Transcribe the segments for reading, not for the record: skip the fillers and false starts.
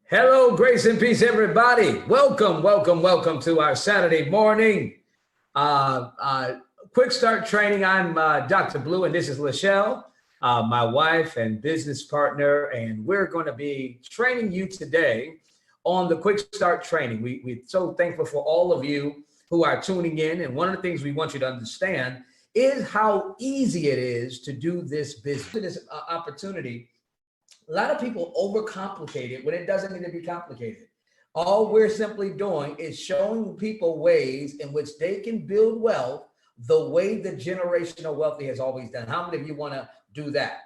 Hello, grace and peace, everybody. Welcome to our Saturday morning quick start training. I'm Dr. Blue, and this is LaShelle, my wife and business partner, and we're going to be training you today on the quick start training. We're so thankful for all of you who are tuning in, and one of the things we want you to understand is how easy it is to do this business. This opportunity. A lot of people overcomplicate it when it doesn't need to be complicated. All we're simply doing is showing people ways in which they can build wealth the way the generational wealthy has always done. How many of you want to do that?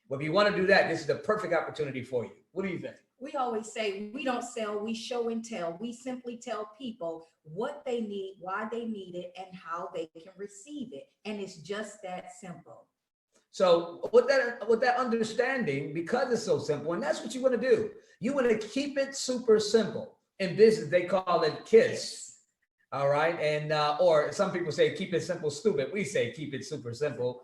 Well, if you want to do that, this is the perfect opportunity for you. What do you think? We always say we don't sell, we show and tell. We simply tell people what they need, why they need it, and how they can receive it. And it's just that simple. So with that understanding, because it's so simple, and that's what you want to do. You want to keep it super simple. In business, they call it KISS. All right. And or some people say keep it simple, stupid. We say keep it super simple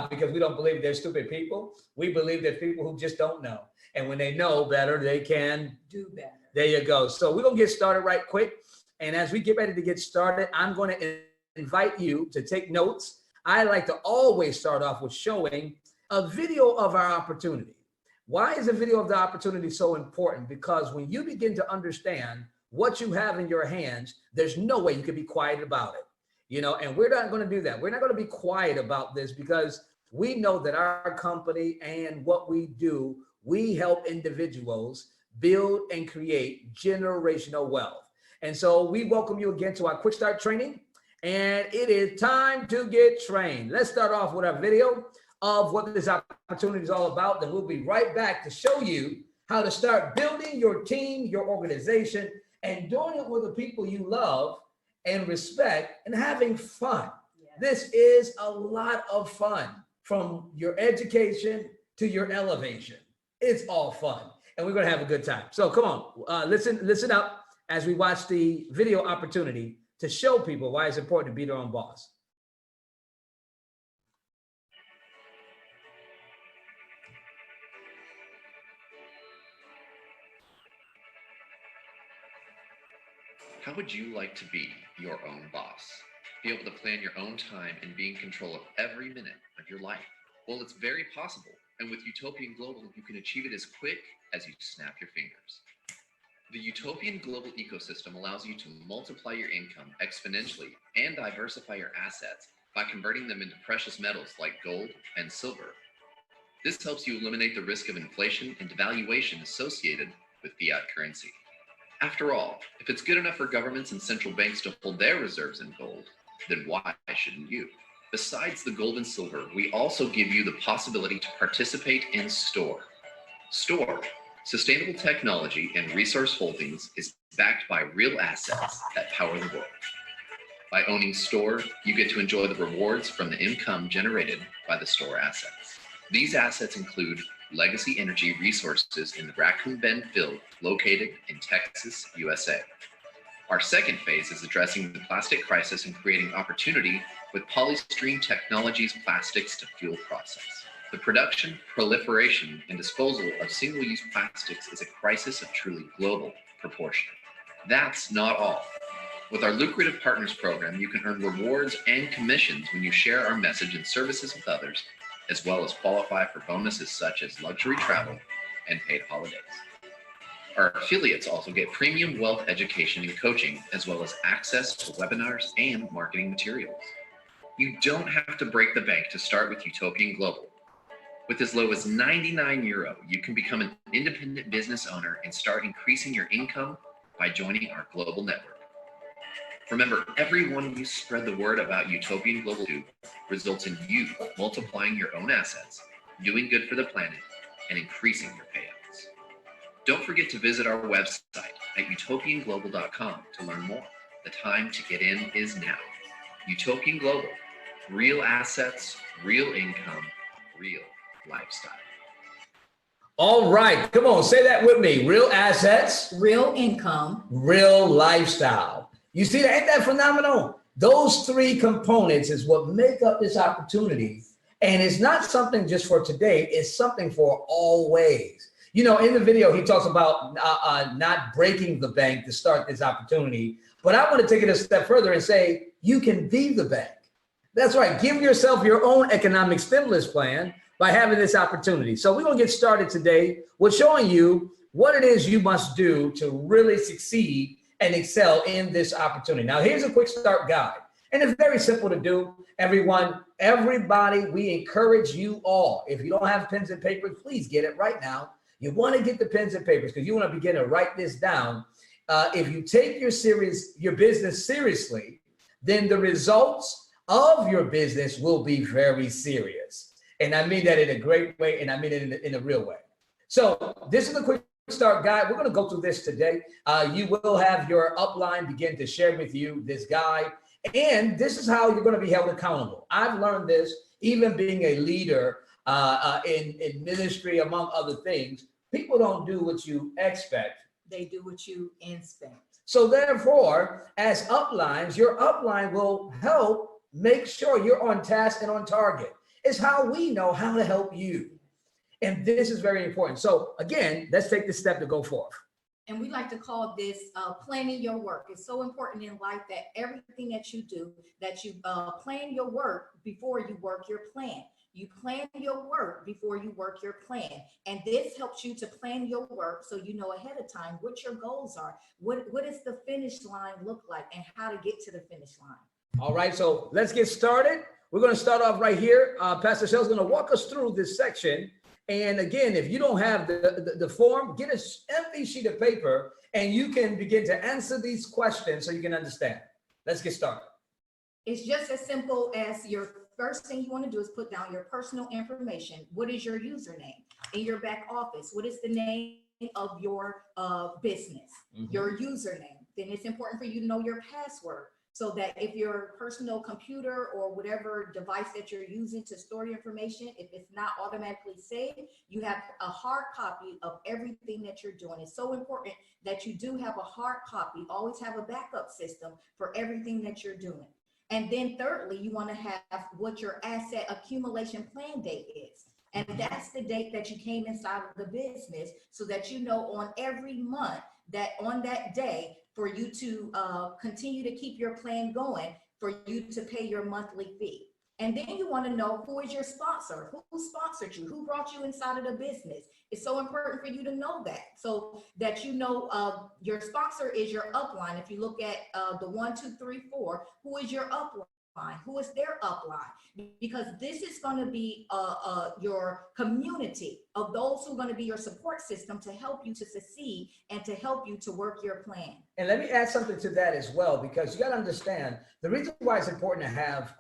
because we don't believe they're stupid people. We believe they're people who just don't know. And when they know better, they can do better. There you go. So we're going to get started right quick. And as we get ready to get started, I'm going to invite you to take notes. I like to always start off with showing a video of our opportunity. Why is a video of the opportunity so important? Because when you begin to understand what you have in your hands, there's no way you can be quiet about it. You know, and we're not going to do that. We're not going to be quiet about this because we know that our company and what we do, we help individuals build and create generational wealth. And so we welcome you again to our quick start training. And it is time to get trained. Let's start off with our video of what this opportunity is all about. Then we'll be right back to show you how to start building your team, your organization, and doing it with the people you love and respect and having fun. Yes. This is a lot of fun, from your education to your elevation. It's all fun, and we're going to have a good time. So come on, listen up as we watch the video opportunity to show people why it's important to be their own boss. How would you like to be your own boss? Be able to plan your own time and be in control of every minute of your life? Well, it's very possible. And with Utopian Global, you can achieve it as quick as you snap your fingers. The Utopian Global ecosystem allows you to multiply your income exponentially and diversify your assets by converting them into precious metals like gold and silver. This helps you eliminate the risk of inflation and devaluation associated with fiat currency. After all, if it's good enough for governments and central banks to hold their reserves in gold, then why shouldn't you? Besides the gold and silver, we also give you the possibility to participate in STORE. STORE, Sustainable Technology and Resource Holdings, is backed by real assets that power the world. By owning STORE, you get to enjoy the rewards from the income generated by the STORE assets. These assets include legacy energy resources in the Raccoon Bend field located in Texas, USA. Our second phase is addressing the plastic crisis and creating opportunity with Polystyrene Technologies plastics to fuel process. The production, proliferation, and disposal of single-use plastics is a crisis of truly global proportion. That's not all. With our Lucrative Partners program, you can earn rewards and commissions when you share our message and services with others, as well as qualify for bonuses such as luxury travel and paid holidays. Our affiliates also get premium wealth education and coaching, as well as access to webinars and marketing materials. You don't have to break the bank to start with Utopian Global. With as low as €99, you can become an independent business owner and start increasing your income by joining our global network. Remember, every one you spread the word about Utopian Global to results in you multiplying your own assets, doing good for the planet, and increasing your payouts. Don't forget to visit our website at utopianglobal.com to learn more. The time to get in is now. Utopian Global, real assets, real income, real lifestyle. All right, come on, say that with me. Real assets, real income, real lifestyle. You see that? Ain't that phenomenal? Those three components is what make up this opportunity. And it's not something just for today, it's something for always. You know, in the video, he talks about not breaking the bank to start this opportunity. But I want to take it a step further and say, you can be the bank. That's right. Give yourself your own economic stimulus plan by having this opportunity. So we're going to get started today with showing you what it is you must do to really succeed and excel in this opportunity. Now, here's a quick start guide. And it's very simple to do. Everybody, we encourage you all. If you don't have pens and papers, please get it right now. You want to get the pens and papers because you want to begin to write this down. If you take your business seriously, then the results of your business will be very serious. And I mean that in a great way, and I mean it in a real way. So this is a quick start guide. We're going to go through this today. You will have your upline begin to share with you this guide. And this is how you're going to be held accountable. I've learned this even being a leader in ministry, among other things. People don't do what you expect. They do what you inspect. So therefore, as uplines, your upline will help make sure you're on task and on target. It's how we know how to help you. And this is very important. So again, let's take this step to go forth. And we like to call this planning your work. It's so important in life that everything that you do, that you plan your work before you work your plan. You plan your work before you work your plan. And this helps you to plan your work so you know ahead of time what your goals are, what does the finish line look like, and how to get to the finish line. All right, so let's get started. We're going to start off right here. Pastor LaShelle is going to walk us through this section. And again, if you don't have the form, get an empty sheet of paper and you can begin to answer these questions so you can understand. Let's get started. It's just as simple as your first thing you want to do is put down your personal information. What is your username? In your back office, what is the name of your business? Your username. Then it's important for you to know your password, so that if your personal computer or whatever device that you're using to store your information, if it's not automatically saved, you have a hard copy of everything that you're doing. It's so important that you do have a hard copy. Always have a backup system for everything that you're doing. And then thirdly, you want to have what your asset accumulation plan date is. And that's the date that you came inside of the business, so that you know on every month that on that day, for you to continue to keep your plan going, for you to pay your monthly fee. And then you want to know who is your sponsor, who sponsored you, who brought you inside of the business. It's so important for you to know that, so that you know your sponsor is your upline. If you look at the 1, 2, 3, 4, who is your upline? Who is their upline? Because this is going to be your community of those who are going to be your support system to help you to succeed and to help you to work your plan. And let me add something to that as well, because you got to understand the reason why it's important to have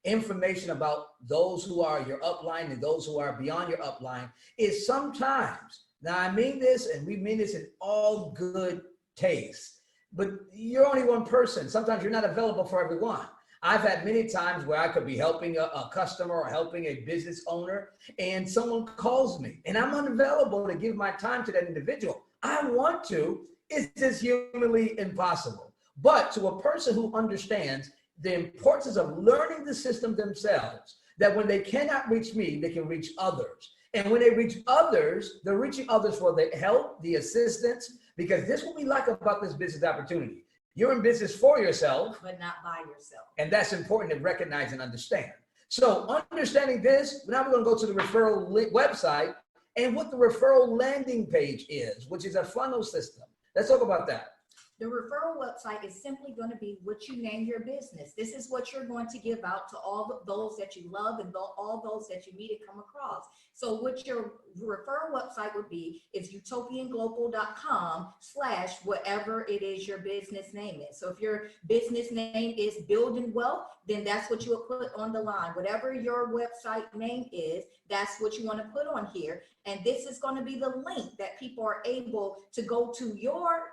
information about those who are your upline and those who are beyond your upline is sometimes, now I mean this, and we mean this in all good taste, but you're only one person. Sometimes you're not available for everyone. I've had many times where I could be helping a customer or helping a business owner, and someone calls me and I'm unavailable to give my time to that individual. I want to, it's just humanly impossible. But to a person who understands the importance of learning the system themselves, that when they cannot reach me, they can reach others. And when they reach others, they're reaching others for the help, the assistance, because this is what we like about this business opportunity. You're in business for yourself, but not by yourself. And that's important to recognize and understand. So understanding this, now we're going to go to the referral website and what the referral landing page is, which is a funnel system. Let's talk about that. The referral website is simply going to be what you name your business. This is what you're going to give out to all those that you love and all those that you meet and come across. So what your referral website would be is utopianglobal.com/whatever it is your business name is. So if your business name is Building Wealth, then that's what you would put on the line. Whatever your website name is, that's what you want to put on here. And this is going to be the link that people are able to go to your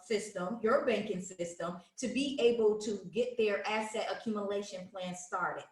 system, your banking system, to be able to get their asset accumulation plan started.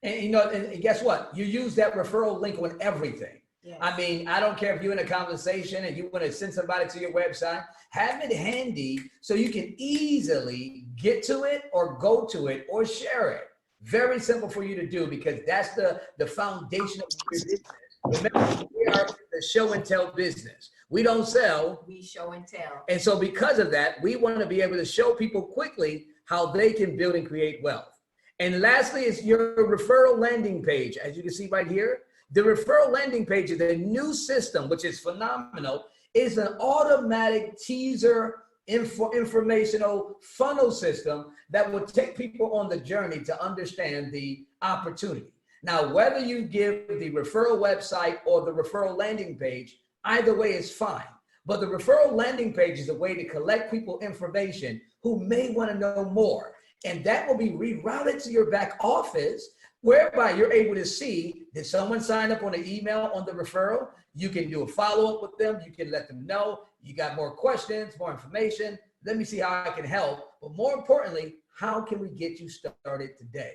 And you know, and guess what? You use that referral link on everything. Yes. I mean, I don't care if you're in a conversation and you want to send somebody to your website, have it handy so you can easily get to it or go to it or share it. Very simple for you to do, because that's the foundation of your business. Remember, we are the show and tell business. We don't sell. We show and tell. And so because of that, we want to be able to show people quickly how they can build and create wealth. And lastly is your referral landing page. As you can see right here, the referral landing page is a new system, which is phenomenal. It's an automatic teaser informational funnel system that will take people on the journey to understand the opportunity. Now, whether you give the referral website or the referral landing page, either way is fine. But the referral landing page is a way to collect people information who may want to know more. And that will be rerouted to your back office, whereby you're able to see, did someone sign up on an email on the referral? You can do a follow-up with them. You can let them know you got more questions, more information. Let me see how I can help. But more importantly, how can we get you started today?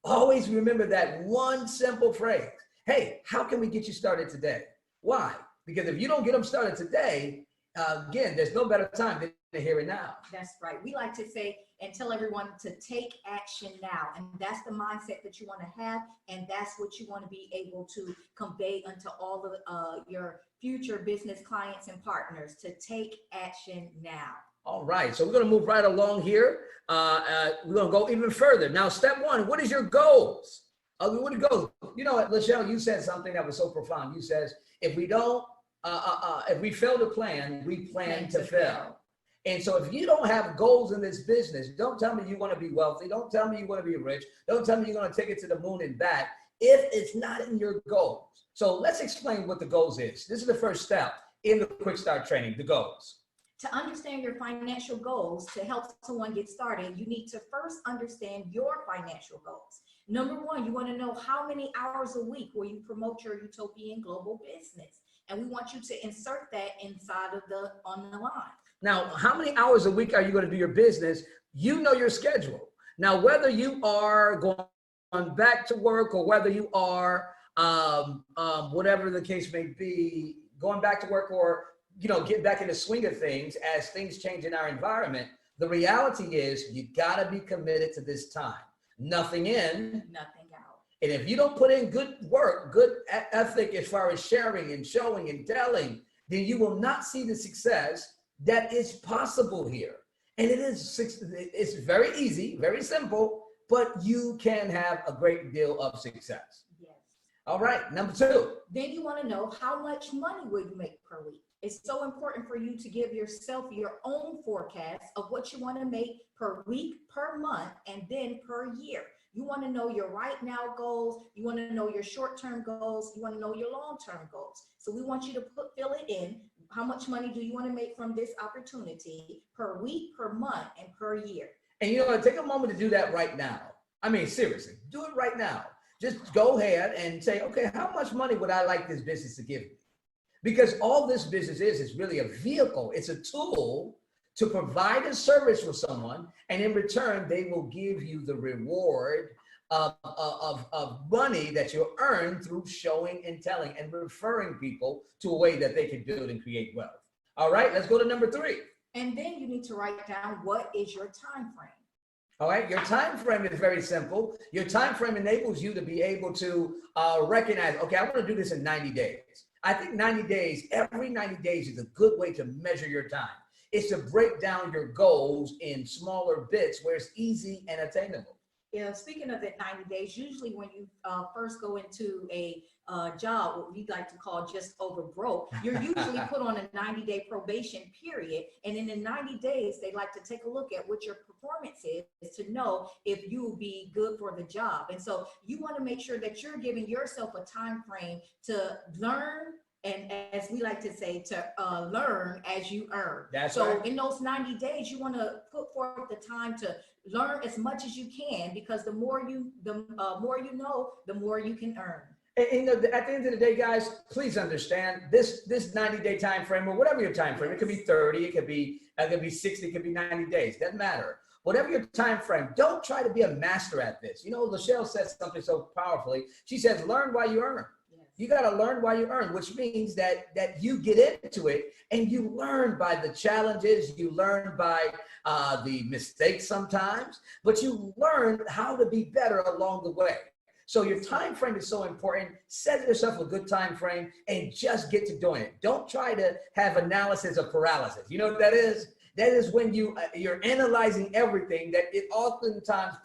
Always remember that one simple phrase. Hey, how can we get you started today? Why? Because if you don't get them started today, again, there's no better time than the here and now. That's right. We like to say and tell everyone to take action now. And that's the mindset that you want to have. And that's what you want to be able to convey unto all of your future business clients and partners, to take action now. All right. So we're going to move right along here. We're going to go even further. Now, step one, what is your goals? What are your goals? You know what, LaShelle, you said something that was so profound. You said, if we don't, if we fail to plan, we plan to fail. And so if you don't have goals in this business, don't tell me you want to be wealthy. Don't tell me you want to be rich. Don't tell me you're going to take it to the moon and back if it's not in your goals. So let's explain what the goals is. This is the first step in the Quick Start training, the goals. To understand your financial goals, to help someone get started, you need to first understand your financial goals. Number one, you want to know how many hours a week will you promote your utopian global business. And we want you to insert that inside of on the line. Now, how many hours a week are you going to do your business? You know your schedule. Now, whether you are going back to work or whether you are, whatever the case may be, going back to work or, get back in the swing of things as things change in our environment, the reality is you got to be committed to this time. Nothing in, nothing out. And if you don't put in good work, good ethic as far as sharing and showing and telling, then you will not see the success that is possible here. And it's very easy, very simple, but you can have a great deal of success. Yes. All right, number two. Then you want to know how much money will you make per week. It's so important for you to give yourself your own forecast of what you want to make per week, per month, and then per year. You want to know your right now goals. You want to know your short-term goals. You want to know your long-term goals. So we want you to fill it in. How much money do you want to make from this opportunity per week, per month, and per year? And take a moment to do that right now. I mean, seriously, do it right now. Just go ahead and say, okay, how much money would I like this business to give me? Because all this business is really a vehicle. It's a tool to provide a service for someone, and in return, they will give you the reward of money that you earn through showing and telling and referring people to a way that they can build and create wealth. All right, let's go to number three. And then you need to write down what is your time frame. All right, your time frame is very simple. Your time frame enables you to be able to recognize, okay, I want to do this in 90 days. I think 90 days, every 90 days is a good way to measure your time. It's to break down your goals in smaller bits where it's easy and attainable. Yeah, speaking of that 90 days, usually when you first go into a job, what we like to call just over broke, you're usually put on a 90-day probation period. And in the 90 days, they like to take a look at what your performance is to know if you will be good for the job. And so you want to make sure that you're giving yourself a time frame to learn, and as we like to say, to learn as you earn. That's so right. In those 90 days, you want to put forth the time to learn as much as you can, because the more you know, the more you can earn. And at the end of the day, guys, please understand this 90-day time frame, or whatever your time frame. It could be 30, it could be 60, it could be 90 days. Doesn't matter. Whatever your time frame, don't try to be a master at this. LaShelle says something so powerfully. She says, learn while you earn. You got to learn while you earn, which means that you get into it and you learn by the challenges, you learn by the mistakes sometimes, but you learn how to be better along the way. So your time frame is so important. Set yourself a good time frame and just get to doing it. Don't try to have analysis of paralysis. You know what that is? That is when you're analyzing everything, that it oftentimes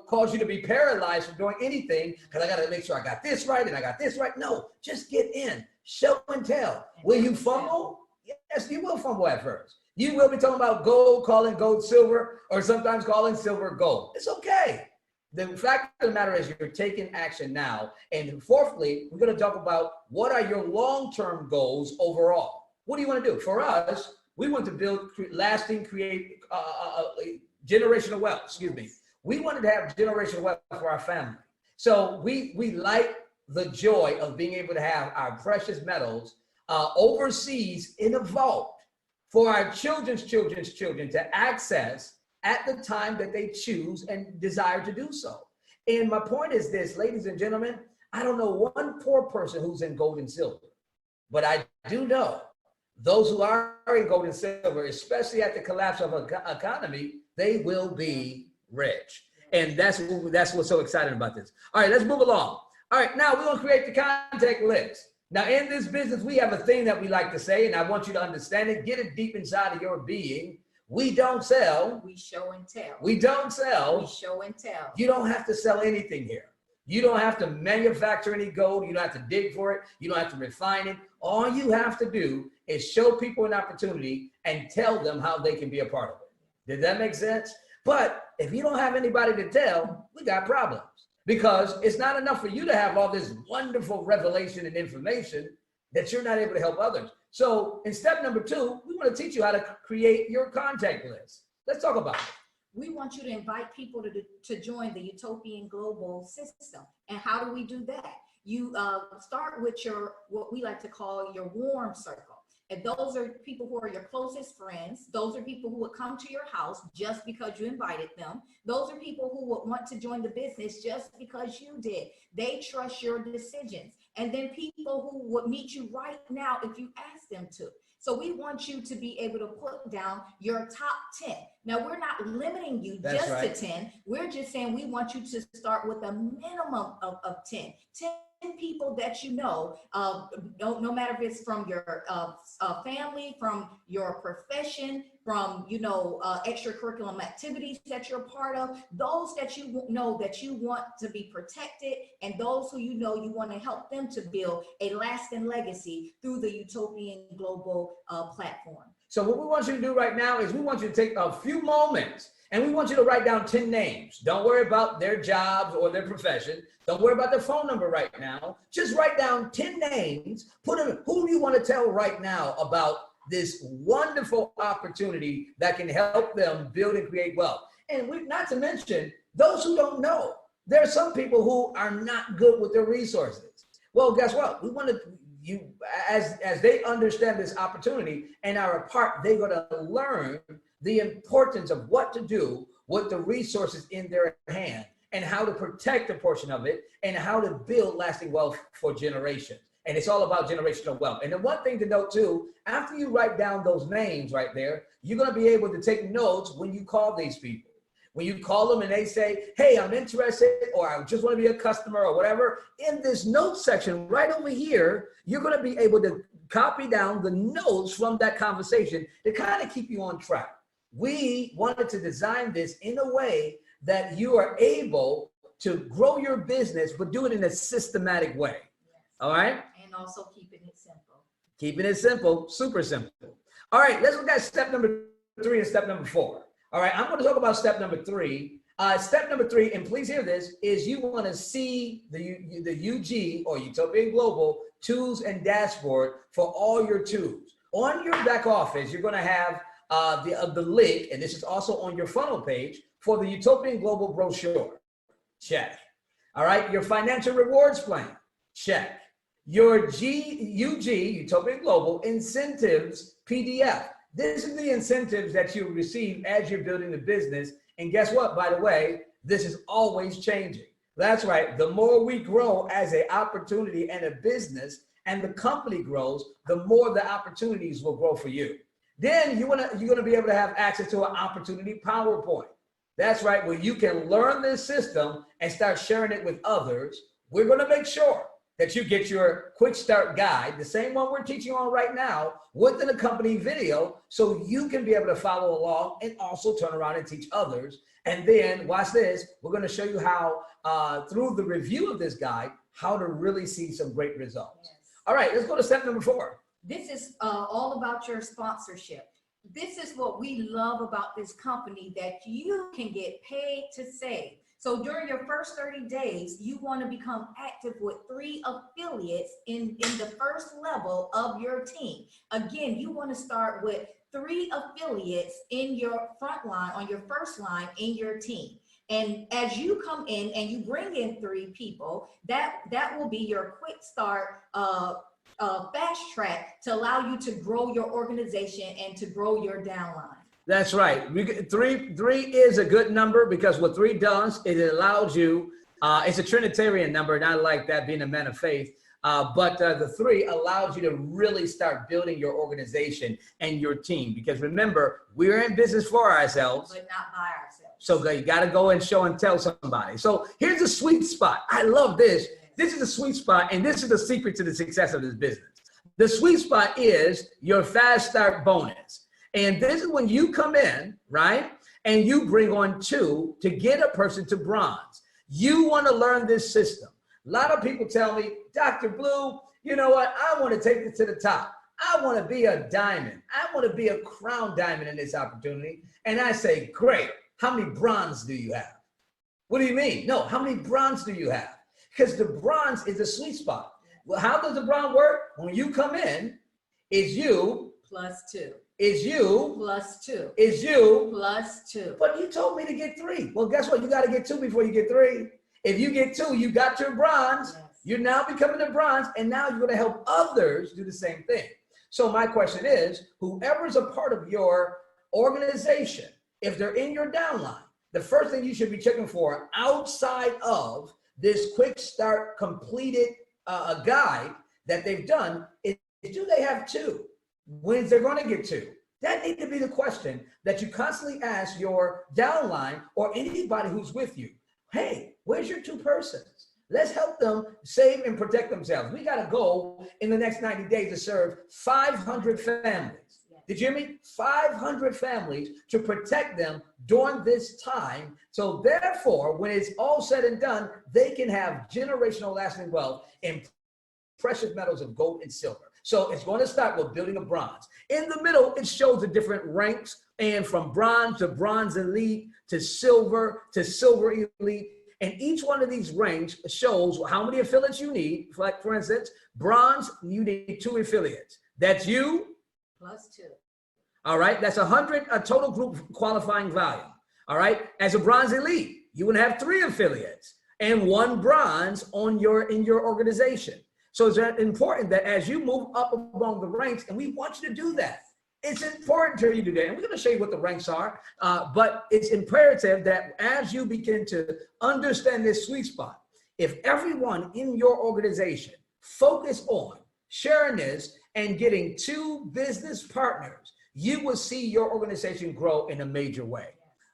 cause you to be paralyzed from doing anything, because I got to make sure I got this right and I got this right. No, just get in. Show and tell. Will you fumble? Yes, you will fumble at first. You will be talking about gold, calling gold silver, or sometimes calling silver gold. It's okay. The fact of the matter is you're taking action now. And fourthly, we're going to talk about what are your long-term goals overall. What do you want to do? For us, we want to build lasting, generational wealth. Excuse me. We wanted to have generational wealth for our family. So we like the joy of being able to have our precious metals overseas in a vault for our children's children to access at the time that they choose and desire to do so. And my point is this, ladies and gentlemen, I don't know one poor person who's in gold and silver, but I do know those who are in gold and silver, especially at the collapse of an economy, they will be rich. And that's what's so exciting about this. All right, let's move along. All right, now we're going to create the contact list. Now, in this business, we have a thing that we like to say, and I want you to understand it. Get it deep inside of your being. We don't sell. We show and tell. We don't sell. We show and tell. You don't have to sell anything here. You don't have to manufacture any gold. You don't have to dig for it. You don't have to refine it. All you have to do is show people an opportunity and tell them how they can be a part of it. Did that make sense? But if you don't have anybody to tell, we got problems. Because it's not enough for you to have all this wonderful revelation and information that you're not able to help others. So in step number 2, we want to teach you how to create your contact list. Let's talk about it. We want you to invite people to join the Utopian Global System. And how do we do that? You start with what we like to call your warm circle. And those are people who are your closest friends. Those are people who would come to your house just because you invited them. Those are people who would want to join the business just because you did. They trust your decisions. And then people who would meet you right now if you ask them to. So we want you to be able to put down your top 10. Now, we're not limiting you just to 10. We're just saying we want you to start with a minimum of 10. 10 people that you know, no matter if it's from your family, from your profession, from extracurricular activities that you're part of, those that you know that you want to be protected, and those who you want to help them to build a lasting legacy through the Utopian Global platform. So what we want you to do right now is we want you to take a few moments and we want you to write down 10 names. Don't worry about their jobs or their profession. Don't worry about their phone number right now. Just write down 10 names. Who do you want to tell right now about this wonderful opportunity that can help them build and create wealth? And not to mention those who don't know. There are some people who are not good with their resources. Well, guess what? We want to, as they understand this opportunity and are a part, they're going to learn the importance of what to do with the resources in their hand and how to protect a portion of it and how to build lasting wealth for generations. And it's all about generational wealth. And then one thing to note too, after you write down those names right there, you're going to be able to take notes when you call these people. When you call them and they say, hey, I'm interested, or I just want to be a customer or whatever, in this notes section right over here, you're going to be able to copy down the notes from that conversation to kind of keep you on track. We wanted to design this in a way that you are able to grow your business, but do it in a systematic way. Yes. All right? And also keeping it simple. Keeping it simple, super simple. All right, let's look at step number 3 and step number 4. All right, I'm going to talk about step number 3. Step number 3, and please hear this, is you want to see the UG or Utopian Global tools and dashboard for all your tools. On your back office, you're going to have the link, and this is also on your funnel page, for the Utopian Global brochure. Check. All right, your financial rewards plan. Check. Your UG, Utopian Global incentives PDF. This is the incentives that you receive as you're building the business. And guess what, by the way, this is always changing. That's right. The more we grow as an opportunity and a business and the company grows, the more the opportunities will grow for you. Then you're going to be able to have access to an opportunity PowerPoint That's right, where you can learn this system and start sharing it with others. We're going to make sure that you get your quick start guide, the same one we're teaching on right now, with an accompanying video, so you can be able to follow along and also turn around and teach others. And then watch this, we're going to show you how, through the review of this guide, how to really see some great results. Yes. All right, let's go to step number 4. This is all about your sponsorship. This is what we love about this company, that you can get paid to save. So during your first 30 days, you want to become active with 3 affiliates in the first level of your team. Again, you want to start with 3 affiliates in your front line, on your first line in your team. And as you come in and you bring in 3 people, that will be your quick start fast track to allow you to grow your organization and to grow your downline. That's right. Three is a good number, because what 3 does, it allows you, it's a Trinitarian number, and I like that, being a man of faith. But the 3 allows you to really start building your organization and your team. Because remember, we're in business for ourselves, But not by ourselves. so you got to go and show and tell somebody. So here's the sweet spot. I love this. This is the sweet spot, and this is the secret to the success of this business. The sweet spot is your fast start bonus. And this is when you come in, right, and you bring on 2 to get a person to bronze. You want to learn this system. A lot of people tell me, Dr. Blue, you know what? I want to take it to the top. I want to be a diamond. I want to be a crown diamond in this opportunity. And I say, great. How many bronze do you have? What do you mean? No, how many bronze do you have? Because the bronze is the sweet spot. Well, how does the bronze work? When you come in, it's you Plus 2. It's you Plus 2. It's you Plus 2. But you told me to get 3. Well, guess what? You got to get 2 before you get 3. If you get 2, you got your bronze. Yes. You're now becoming a bronze, and now you're going to help others do the same thing. So my question is, whoever's a part of your organization, if they're in your downline, the first thing you should be checking for outside of this quick start completed guide that they've done is, do they have 2? When's they're going to get 2? That needs to be the question that you constantly ask your downline or anybody who's with you. Hey, where's your 2 persons? Let's help them save and protect themselves. We got a goal in the next 90 days to serve 500 families. Did you hear me? 500 families to protect them during this time. So therefore, when it's all said and done, they can have generational lasting wealth in precious metals of gold and silver. So it's going to start with building a bronze. In the middle, it shows the different ranks, and from bronze to bronze elite to silver elite. And each one of these ranks shows how many affiliates you need. Like, for instance, bronze, you need 2 affiliates. That's you. Plus 2. All right. That's 100, a total group qualifying volume. All right. As a bronze elite, you would have 3 affiliates and 1 bronze in your organization. So it's important that as you move up along the ranks, and we want you to do that. It's important for you to do that. And we're going to show you what the ranks are, but it's imperative that as you begin to understand this sweet spot, if everyone in your organization focus on sharing this and getting 2 business partners, you will see your organization grow in a major way.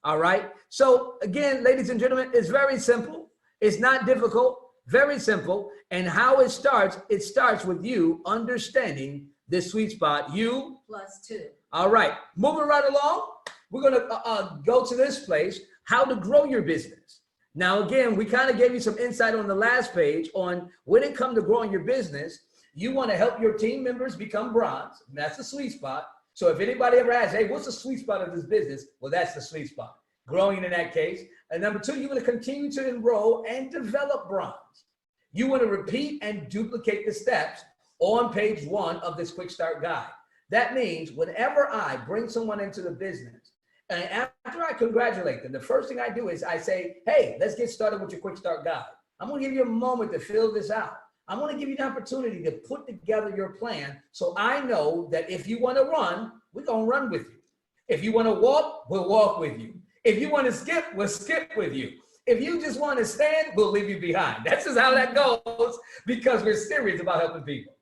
All right. So again, ladies and gentlemen, it's very simple. It's not difficult, very simple. And how it starts with you understanding this sweet spot, you Plus 2. All right, moving right along, we're going to go to this place, how to grow your business. Now, again, we kind of gave you some insight on the last page on when it comes to growing your business, you want to help your team members become bronze. That's the sweet spot. So if anybody ever asks, hey, what's the sweet spot of this business? Well, that's the sweet spot, growing in that case. And number 2, you want to continue to enroll and develop bronze. You want to repeat and duplicate the steps on page 1 of this quick start guide. That means whenever I bring someone into the business, and after I congratulate them, the first thing I do is I say, hey, let's get started with your quick start guide. I'm going to give you a moment to fill this out. I'm going to give you an opportunity to put together your plan so I know that if you want to run, we're going to run with you. If you want to walk, we'll walk with you. If you want to skip, we'll skip with you. If you just want to stand, we'll leave you behind. That's just how that goes because we're serious about helping people.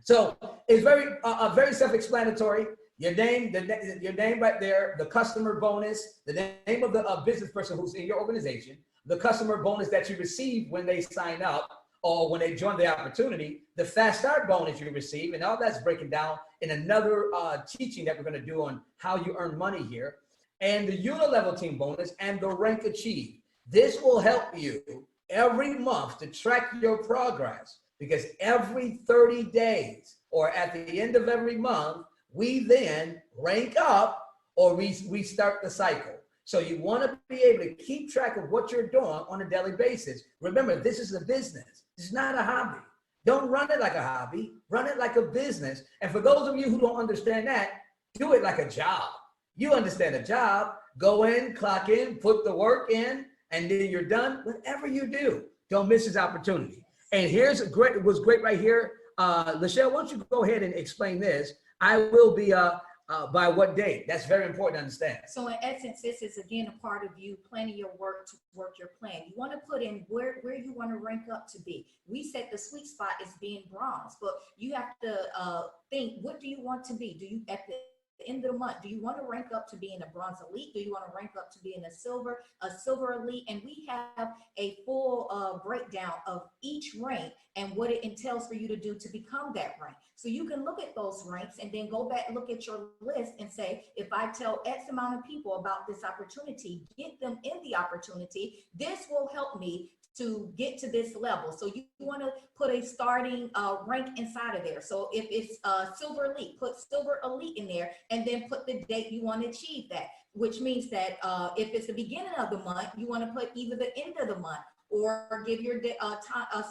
So it's very self-explanatory. Your name, your name right there, the customer bonus, the name of the business person who's in your organization, the customer bonus that you receive when they sign up or when they join the opportunity, the fast start bonus you receive, and all that's breaking down in another teaching that we're going to do on how you earn money here, and the unilevel team bonus and the rank achieved. This will help you every month to track your progress, because every 30 days or at the end of every month, we then rank up or we start the cycle. So you want to be able to keep track of what you're doing on a daily basis. Remember, this is a business. It's not a hobby. Don't run it like a hobby. Run it like a business. And for those of you who don't understand that, do it like a job. You understand a job. Go in, clock in, put the work in, and then you're done. Whatever you do, don't miss this opportunity. And here's a great, it was great right here. LaShelle, why don't you go ahead and explain this? I will be by what date? That's very important to understand. So in essence, this is again a part of you planning your work to work your plan. You want to put in where you want to rank up to be. We said the sweet spot is being bronze, but you have to think, what do you want to be? Do you at the end of the month, do you want to rank up to being a bronze elite? Do you want to rank up to being a silver elite? And we have a full breakdown of each rank and what it entails for you to do to become that rank. So you can look at those ranks and then go back and look at your list and say, if I tell X amount of people about this opportunity, get them in the opportunity, this will help me to get to this level. So you want to put a starting rank inside of there. So if it's silver elite, put silver elite in there and then put the date you want to achieve that, which means that if it's the beginning of the month, you want to put either the end of the month or give your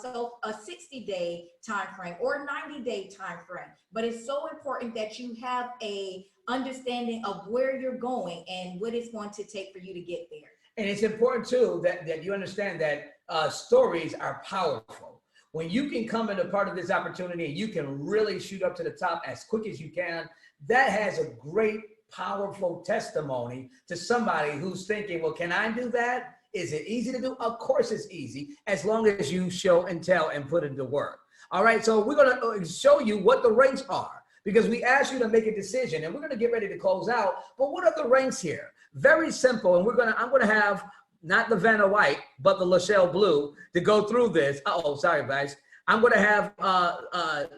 self a 60-day time frame or 90-day time frame. But it's so important that you have a understanding of where you're going and what it's going to take for you to get there. And it's important too that you understand that stories are powerful. When you can come into part of this opportunity and you can really shoot up to the top as quick as you can, that has a great, powerful testimony to somebody who's thinking, well, can I do that? Is it easy to do? Of course it's easy, as long as you show and tell and put into work. All right, so we're going to show you what the ranks are, because we asked you to make a decision and we're going to get ready to close out. But what are the ranks here? Very simple. And I'm going to have not the Vanna White, but the LaShelle Blue to go through this. Sorry, guys. I'm going to have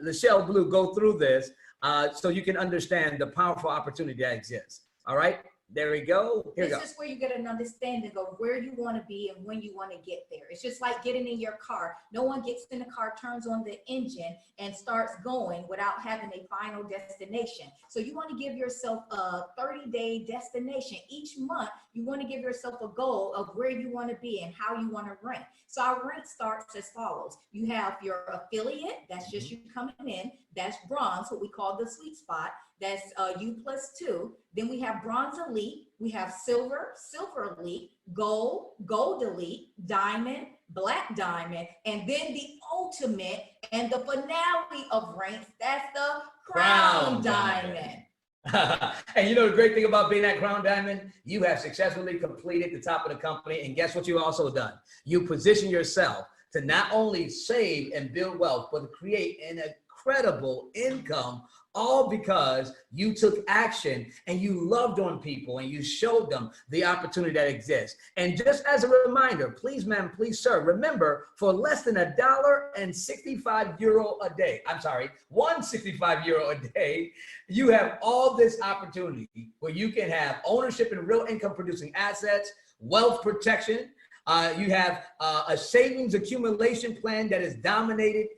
LaShelle Blue go through this so you can understand the powerful opportunity that exists. All right. There we go. Here we go. This is where you get an understanding of where you want to be and when you want to get there. It's just like getting in your car. No one gets in the car, turns on the engine, and starts going without having a final destination. So you want to give yourself a 30-day destination. Each month, you want to give yourself a goal of where you want to be and how you want to rank. So our rank starts as follows. You have your affiliate, that's just you coming in. That's bronze, what we call the sweet spot. That's U+2. Then we have bronze elite, we have silver elite, gold elite, diamond, black diamond, and then the ultimate and the finale of ranks, that's the crown diamond. And you know the great thing about being that crown diamond, you have successfully completed the top of the company. And guess what you've also done? You position yourself to not only save and build wealth, but to create an incredible income, all because you took action and you loved on people and you showed them the opportunity that exists. And just as a reminder, please, ma'am, please, sir, remember, for less than €1.65 a day, I'm sorry, €1.65 a day, you have all this opportunity where you can have ownership in real income producing assets, wealth protection. You have a savings accumulation plan that is denominated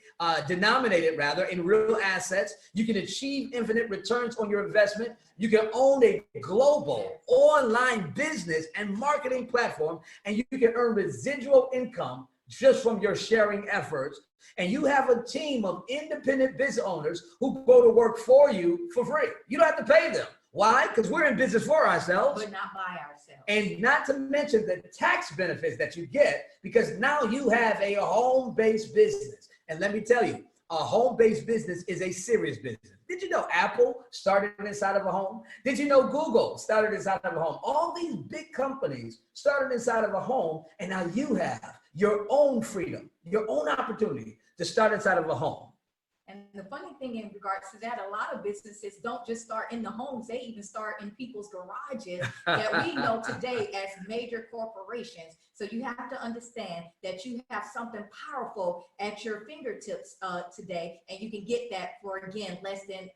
in real assets. You can achieve infinite returns on your investment. You can own a global online business and marketing platform, and you can earn residual income just from your sharing efforts. And you have a team of independent business owners who go to work for you for free. You don't have to pay them. Why? Because we're in business for ourselves. But not by ourselves. And not to mention the tax benefits that you get, because now you have a home-based business. And let me tell you, a home-based business is a serious business. Did you know Apple started inside of a home? Did you know Google started inside of a home? All these big companies started inside of a home, and now you have your own freedom, your own opportunity to start inside of a home. And the funny thing in regards to that, a lot of businesses don't just start in the homes, they even start in people's garages that we know today as major corporations. So you have to understand that you have something powerful at your fingertips today, and you can get that for, again, less than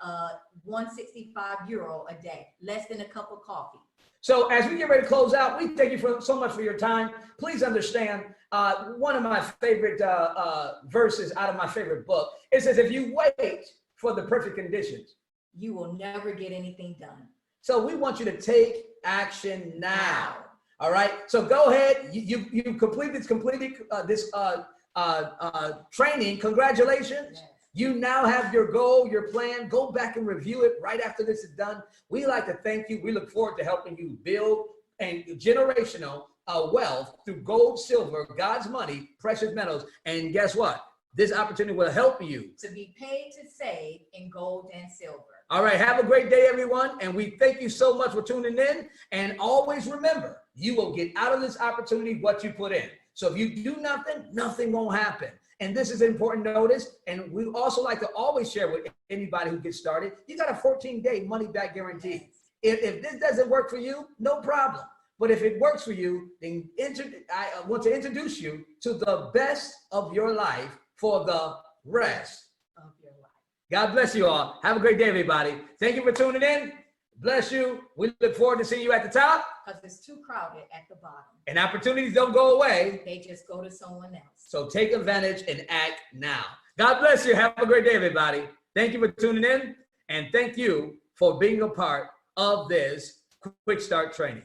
€165 a day, less than a cup of coffee. So as we get ready to close out, we thank you so much for your time. Please understand, one of my favorite verses out of my favorite book, it says, if you wait for the perfect conditions, you will never get anything done. So we want you to take action now. All right. So go ahead. You completed this training. Congratulations. Yes. You now have your goal, your plan. Go back and review it right after this is done. We like to thank you. We look forward to helping you build and generational wealth through gold, silver, God's money, precious metals. And guess what? This opportunity will help you to be paid to save in gold and silver. All right. Have a great day, everyone. And we thank you so much for tuning in. And always remember, you will get out of this opportunity what you put in. So if you do nothing, nothing won't happen. And this is important notice. And we also like to always share with anybody who gets started, you got a 14-day money back guarantee. If this doesn't work for you, no problem. But if it works for you, then I want to introduce you to the best of your life for the rest of your life. God bless you all. Have a great day, everybody. Thank you for tuning in. Bless you. We look forward to seeing you at the top. Because it's too crowded at the bottom. And opportunities don't go away. They just go to someone else. So take advantage and act now. God bless you. Have a great day, everybody. Thank you for tuning in. And thank you for being a part of this Quick Start training.